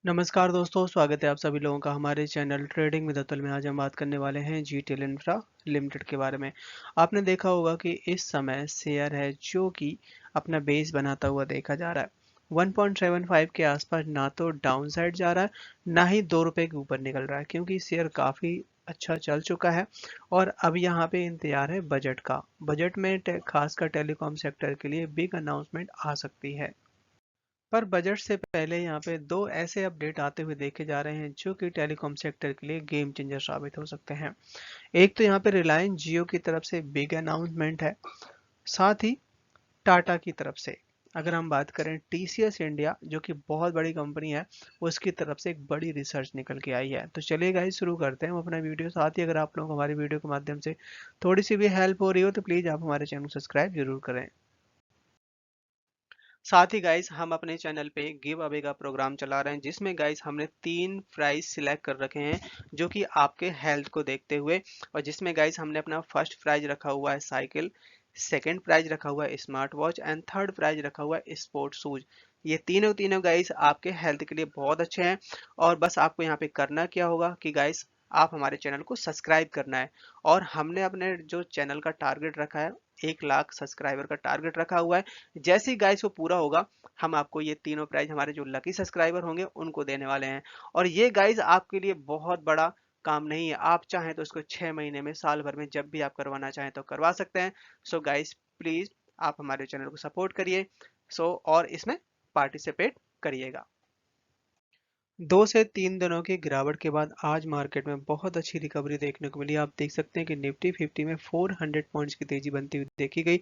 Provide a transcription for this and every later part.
नमस्कार दोस्तों, स्वागत है आप सभी लोगों का हमारे चैनल ट्रेडिंग विद अतुल में। आज हम बात करने वाले हैं जीटीएल इंफ्रा लिमिटेड के बारे में। आपने देखा होगा कि इस समय शेयर है जो कि अपना बेस बनाता हुआ देखा जा रहा है 1.75 के आसपास। ना तो डाउन साइड जा रहा है, ना ही 2 रुपए के ऊपर निकल रहा है, क्योंकि शेयर काफ़ी अच्छा चल चुका है। और अब यहाँ पे इंतजार है बजट का। बजट में खासकर टेलीकॉम सेक्टर के लिए बिग अनाउंसमेंट आ सकती है। पर बजट से पहले यहाँ पे दो ऐसे अपडेट आते हुए देखे जा रहे हैं जो कि टेलीकॉम सेक्टर के लिए गेम चेंजर साबित हो सकते हैं। एक तो यहाँ पे रिलायंस जियो की तरफ से बिग अनाउंसमेंट है, साथ ही टाटा की तरफ से। अगर हम बात करें टीसीएस इंडिया, जो कि बहुत बड़ी कंपनी है, उसकी तरफ से एक बड़ी रिसर्च निकल के आई है। तो चलिए गाइस, शुरू करते हैं हम अपना वीडियो। साथ ही अगर आप लोग हमारी वीडियो के माध्यम से थोड़ी सी भी हेल्प हो रही हो तो प्लीज़ आप हमारे चैनल को सब्सक्राइब जरूर करें। साथ ही गाइस, हम अपने चैनल पे गिव अवे का प्रोग्राम चला रहे हैं, जिसमें गाइस हमने 3 प्राइज सिलेक्ट कर रखे हैं जो कि आपके हेल्थ को देखते हुए। और जिसमें गाइस हमने अपना फर्स्ट प्राइज रखा हुआ है साइकिल, सेकंड प्राइज रखा हुआ है smart watch and third prize रखा हुआ है स्पोर्ट शूज। ये तीनों तीनों गाइस आपके हेल्थ के लिए बहुत अच्छे हैं। और बस आपको यहाँ पे करना क्या होगा कि गाइस, आप हमारे चैनल को सब्सक्राइब करना है। और हमने अपने जो चैनल का टारगेट रखा है, 1 लाख सब्सक्राइबर का टारगेट रखा हुआ है। जैसे ही गाइस वो पूरा होगा, हम आपको ये तीनों प्राइज हमारे जो लकी सब्सक्राइबर होंगे उनको देने वाले हैं। और ये गाइस आपके लिए बहुत बड़ा काम नहीं है। आप चाहें तो इसको 6 महीने में, साल भर में, जब भी आप करवाना चाहें तो करवा सकते हैं। सो गाइस, प्लीज आप हमारे चैनल को सपोर्ट करिए। और इसमें पार्टिसिपेट करिएगा। 2 से 3 दिनों की गिरावट के बाद आज मार्केट में बहुत अच्छी रिकवरी देखने को मिली। आप देख सकते हैं कि निफ्टी 50 में 400 पॉइंट्स की तेजी बनती हुई देखी गई।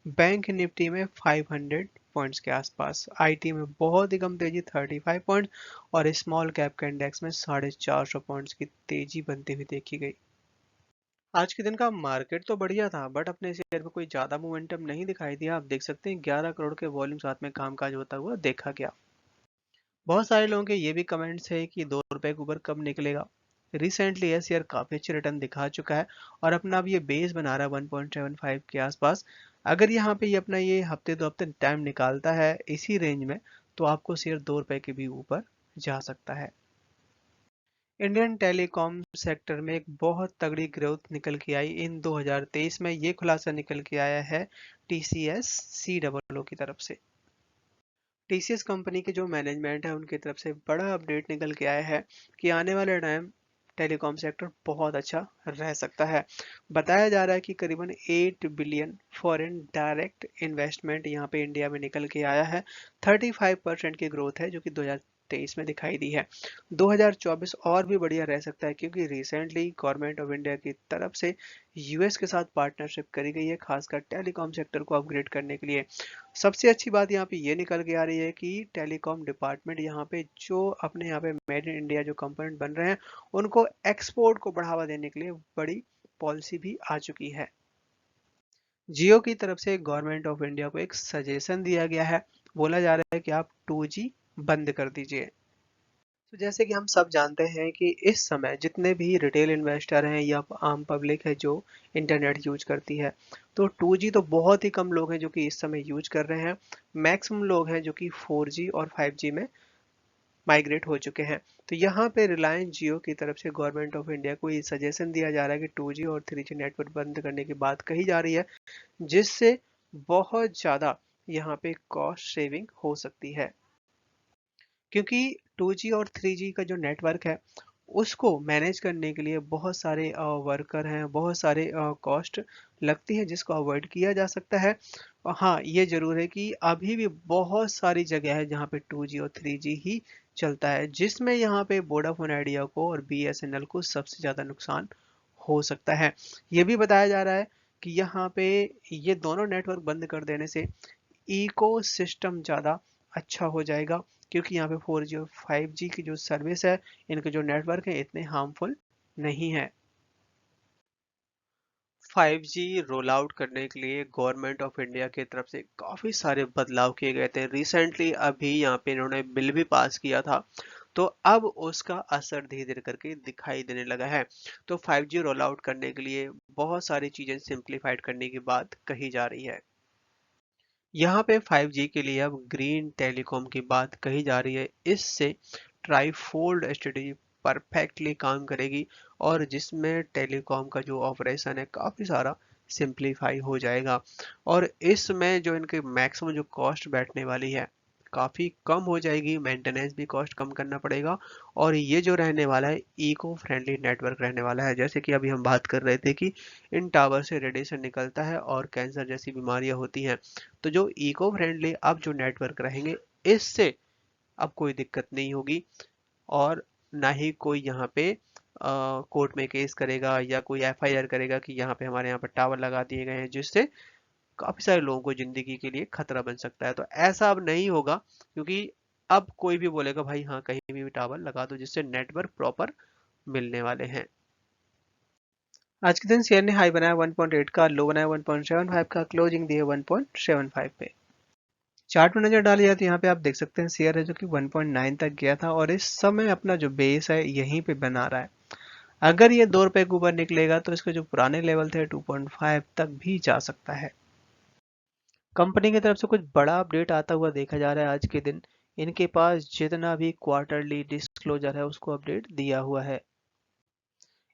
बैंक निफ्टी में 500 पॉइंट्स के आसपास। आईटी में बहुत ही कम तेजी, 35 पॉइंट्स। और स्मॉल कैप का इंडेक्स में 450 पॉइंट्स की तेजी बनती हुई देखी गई। आज के दिन का मार्केट तो बढ़िया था, बट अपने शेयर में कोई ज्यादा मोमेंटम नहीं दिखाई दिया। आप देख सकते हैं 11 करोड़ के वॉल्यूम साथ में कामकाज होता हुआ देखा गया। बहुत सारे लोगों के ये भी कमेंट्स है कि 2 रुपए के ऊपर कब निकलेगा। रिसेंटली ये शेयर काफी अच्छे रिटर्न दिखा चुका है और अपना अब ये बेस बना रहा है 1.75 के आसपास। अगर यहाँ पे ये अपना ये हफ्ते 2 हफ्ते टाइम निकालता है इसी रेंज में, तो आपको शेयर 2 रुपए के भी ऊपर जा सकता है। इंडियन टेलीकॉम सेक्टर में एक बहुत तगड़ी ग्रोथ निकल के आई इन 2023 में। ये खुलासा निकल के आया है टीसीएस सी डबल ओ की तरफ से। टीसीएस कंपनी के जो मैनेजमेंट है उनकी तरफ से बड़ा अपडेट निकल के आया है कि आने वाले टाइम टेलीकॉम सेक्टर बहुत अच्छा रह सकता है। बताया जा रहा है कि करीबन 8 बिलियन फॉरेन डायरेक्ट इन्वेस्टमेंट यहाँ पे इंडिया में निकल के आया है। 35% की ग्रोथ है जो कि 2023 में दिखाई दी है। 2024 और भी बढ़िया रह सकता है, क्योंकि रिसेंटली गवर्नमेंट ऑफ इंडिया की तरफ से यूएस के साथ पार्टनरशिप करी गई है, खासकर टेलीकॉम सेक्टर को अपग्रेड करने के लिए। सबसे अच्छी बात यहाँ पे ये निकल के आ रही है कि टेलीकॉम डिपार्टमेंट यहाँ पे जो अपने यहाँ पे मेड इन इंडिया जो कंपोनेंट बन रहे हैं, उनको एक्सपोर्ट को बढ़ावा देने के लिए बड़ी पॉलिसी भी आ चुकी है। जियो की तरफ से गवर्नमेंट ऑफ इंडिया को एक सजेशन दिया गया है। बोला जा रहा है कि आप 2G बंद कर दीजिए। तो जैसे कि हम सब जानते हैं कि इस समय जितने भी रिटेल इन्वेस्टर हैं या आम पब्लिक है जो इंटरनेट यूज करती है, तो 2G तो बहुत ही कम लोग हैं जो कि इस समय यूज कर रहे हैं। मैक्सिमम लोग हैं जो कि 4G और 5G में माइग्रेट हो चुके हैं। तो यहाँ पे रिलायंस जियो की तरफ से गवर्नमेंट ऑफ इंडिया को ये सजेशन दिया जा रहा है कि 2G और 3G नेटवर्क बंद करने की बात कही जा रही है, जिससे बहुत ज़्यादा यहाँ पे कॉस्ट सेविंग हो सकती है। क्योंकि 2G और 3G का जो नेटवर्क है उसको मैनेज करने के लिए बहुत सारे वर्कर हैं, बहुत सारे कॉस्ट लगती है, जिसको अवॉइड किया जा सकता है। और हाँ, ये जरूर है कि अभी भी बहुत सारी जगह है जहाँ पे 2G और 3G ही चलता है, जिसमें यहाँ पे वोडाफोन आइडिया को और BSNL को सबसे ज़्यादा नुकसान हो सकता है। ये भी बताया जा रहा है कि यहाँ पे ये दोनों नेटवर्क बंद कर देने से इको सिस्टम ज़्यादा अच्छा हो जाएगा, क्योंकि यहाँ पे 4G और 5G की जो सर्विस है, इनके जो नेटवर्क है, इतने हार्मफुल नहीं है। 5G रोल आउट करने के लिए गवर्नमेंट ऑफ इंडिया की तरफ से काफ़ी सारे बदलाव किए गए थे। रिसेंटली अभी यहाँ पे इन्होंने बिल भी पास किया था, तो अब उसका असर धीरे धीरे करके दिखाई देने लगा है। तो 5G रोल आउट करने के लिए बहुत सारी चीज़ें सिंप्लीफाइड करने की बात कही जा रही है। यहाँ पे 5G के लिए अब ग्रीन टेलीकॉम की बात कही जा रही है। इससे ट्राईफोल्ड स्ट्रेटेजी परफेक्टली काम करेगी और जिसमें टेलीकॉम का जो ऑपरेशन है काफ़ी सारा सिंप्लीफाई हो जाएगा और इसमें जो इनके मैक्सिमम जो कॉस्ट बैठने वाली है काफ़ी कम हो जाएगी, मेंटेनेंस भी कॉस्ट कम करना पड़ेगा और ये जो रहने वाला है इको फ्रेंडली नेटवर्क रहने वाला है। जैसे कि अभी हम बात कर रहे थे कि इन टावर से रेडिएशन निकलता है और कैंसर जैसी बीमारियां होती हैं, तो जो इको फ्रेंडली अब जो नेटवर्क रहेंगे इससे अब कोई दिक्कत नहीं होगी और ना ही कोई यहाँ पे कोर्ट में केस करेगा या कोई एफआईआर करेगा कि यहाँ पे हमारे यहाँ पर टावर लगा दिए गए हैं जिससे काफी सारे लोगों को जिंदगी के लिए खतरा बन सकता है। तो ऐसा अब नहीं होगा क्योंकि अब कोई भी बोलेगा भाई हाँ कहीं भी टावर लगा दो, जिससे नेटवर्क प्रॉपर मिलने वाले हैं। आज के दिन शेयर ने हाई बनाया 1.8 का, लो बनाया 1.75 का, क्लोजिंग दी है 1.75 पे। चार्ट में नजर डाली जाए तो यहाँ पे आप देख सकते हैं शेयर है जो कि 1.9 तक गया था और इस समय अपना जो बेस है यहीं पे बना रहा है। अगर ये 2 रुपए के ऊपर निकलेगा तो इसके जो पुराने लेवल थे 2.5 तक भी जा सकता है। कंपनी की तरफ से कुछ बड़ा अपडेट आता हुआ देखा जा रहा है आज के दिन। इनके पास जितना भी क्वार्टरली डिस्क्लोजर है उसको अपडेट दिया हुआ है।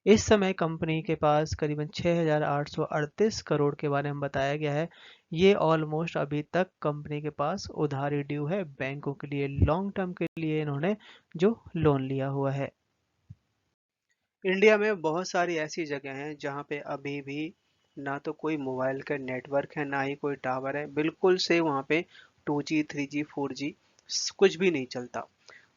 इस समय कंपनी के पास करीबन 6,838 करोड़ के बारे में बताया गया है। ये ऑलमोस्ट अभी तक कंपनी के पास उधारी ड्यू है बैंकों के लिए, लॉन्ग टर्म के लिए इन्होंने जो लोन लिया हुआ है। इंडिया में बहुत सारी ऐसी जगह हैं जहाँ पे अभी भी ना तो कोई मोबाइल का नेटवर्क है ना ही कोई टावर है, बिल्कुल से वहाँ पे 2G 3G 4G कुछ भी नहीं चलता।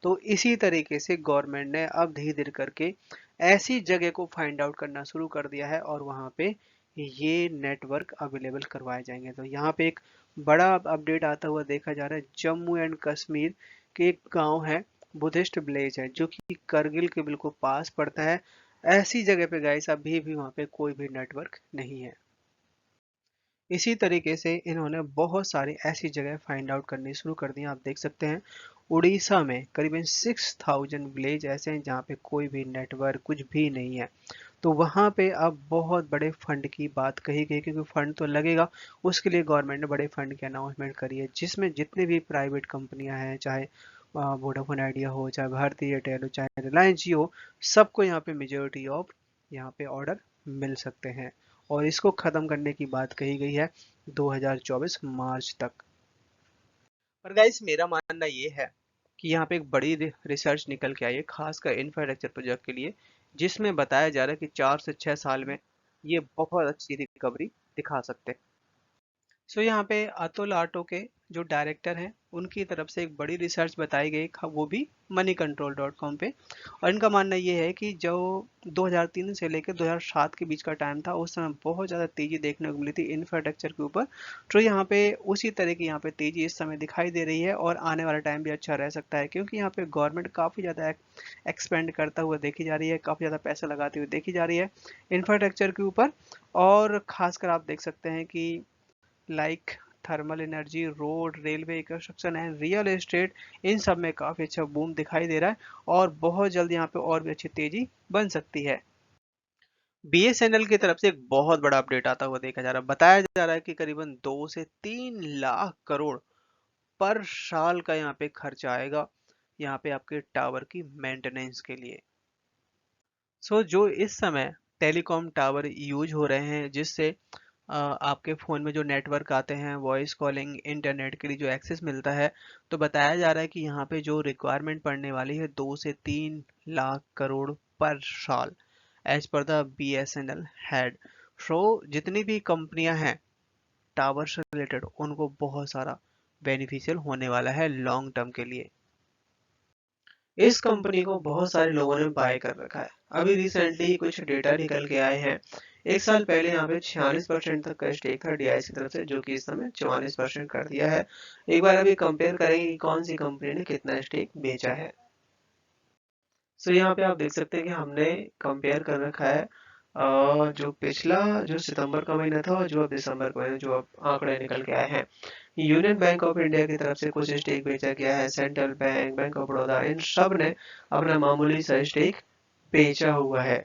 तो इसी तरीके से गवर्नमेंट ने अब धीरे धीरे करके ऐसी जगह को फाइंड आउट करना शुरू कर दिया है और वहाँ पे ये नेटवर्क अवेलेबल करवाए जाएंगे। तो यहाँ पे एक बड़ा अपडेट आता हुआ देखा जा रहा है। जम्मू एंड कश्मीर के एक गांव है, बुद्धिस्ट विलेज है जो कि करगिल के बिल्कुल पास पड़ता है। ऐसी जगह पे गाइस अभी भी वहाँ पे कोई भी नेटवर्क नहीं है। इसी तरीके से इन्होंने बहुत सारी ऐसी जगह फाइंड आउट करनी शुरू कर दी। आप देख सकते हैं उड़ीसा में करीबन 6000 विलेज ऐसे हैं जहाँ पे कोई भी नेटवर्क कुछ भी नहीं है। तो वहाँ पे अब बहुत बड़े फंड की बात कही गई क्योंकि फंड तो लगेगा, उसके लिए गवर्नमेंट ने बड़े फंड की अनाउंसमेंट करी है जिसमें जितने भी प्राइवेट कंपनियां हैं, चाहे वोडाफोन आइडिया हो, चाहे भारती एयरटेल हो, चाहे रिलायंस जियो, सबको यहाँ पे मेजोरिटी ऑफ यहाँ पे ऑर्डर मिल सकते हैं और इसको खत्म करने की बात कही गई है 2024 मार्च तक। पर गाइस मेरा मानना ये है कि यहाँ पे एक बड़ी रिसर्च निकल के आई है खासकर इंफ्रास्ट्रक्चर प्रोजेक्ट के लिए, जिसमें बताया जा रहा है कि 4 से 6 साल में ये बहुत अच्छी रिकवरी दिखा सकते हैं। सो यहाँ पे अतुल ऑटो के जो डायरेक्टर हैं उनकी तरफ से एक बड़ी रिसर्च बताई गई, वो भी moneycontrol.com पे। और इनका मानना ये है कि जो 2003 से लेकर 2007 के बीच का टाइम था उस समय बहुत ज़्यादा तेज़ी देखने को मिली थी इंफ्रास्ट्रक्चर के ऊपर। तो यहाँ पे उसी तरह की यहाँ पे तेज़ी इस समय दिखाई दे रही है और आने वाला टाइम भी अच्छा रह सकता है क्योंकि यहाँ पे गवर्नमेंट काफ़ी ज़्यादा एक्सपेंड करता हुआ देखी जा रही है, काफ़ी ज़्यादा पैसा लगाती हुई देखी जा रही है इंफ्रास्ट्रक्चर के ऊपर। और खासकर आप देख सकते हैं कि like thermal energy, road, railway, construction and real estate, इन सब में काफी अच्छा बूम दिखाई दे रहा है और बहुत जल्द यहाँ पे और भी अच्छी तेजी बन सकती है। बीएसएनएल की तरफ से एक बहुत बड़ा अपडेट आता हुआ देखा जा रहा है। बताया जा रहा है कि करीबन 2 से 3 लाख करोड़ पर साल का यहाँ पे खर्चा आएगा यहाँ पे आपके टावर की मेंटेनेंस के लिए। जो इस समय टेलीकॉम टावर यूज हो रहे हैं जिससे आपके फ़ोन में जो नेटवर्क आते हैं, वॉइस कॉलिंग, इंटरनेट के लिए जो एक्सेस मिलता है, तो बताया जा रहा है कि यहाँ पे जो रिक्वायरमेंट पड़ने वाली है 2 से 3 लाख करोड़ पर साल, as per the BSNL head. जितनी भी कंपनियां हैं टावर से रिलेटेड उनको बहुत सारा बेनिफिशियल होने वाला है लॉन्ग टर्म के लिए। इस कंपनी को बहुत सारे लोगों ने बाय कर रखा है। अभी रिसेंटली ही कुछ डेटा निकल के आए हैं। एक साल पहले यहाँ पे 46% तक का स्टेक था DIC की तरफ से, जो कि इस समय 44% कर दिया है। एक बार अभी कंपेयर करेंगे कि कौन सी कंपनी ने कितना स्टेक बेचा है। यहाँ पे आप देख सकते हैं कि हमने कंपेयर कर रखा है जो पिछला जो सितंबर का महीना था और जो अब दिसंबर का महीना, जो अब आंकड़े निकल के आए हैं। यूनियन बैंक ऑफ इंडिया की तरफ से कुछ स्टेक बेचा गया है, Central Bank, Bank of Baroda, इन सब ने अपना मामूली सा स्टेक बेचा हुआ है।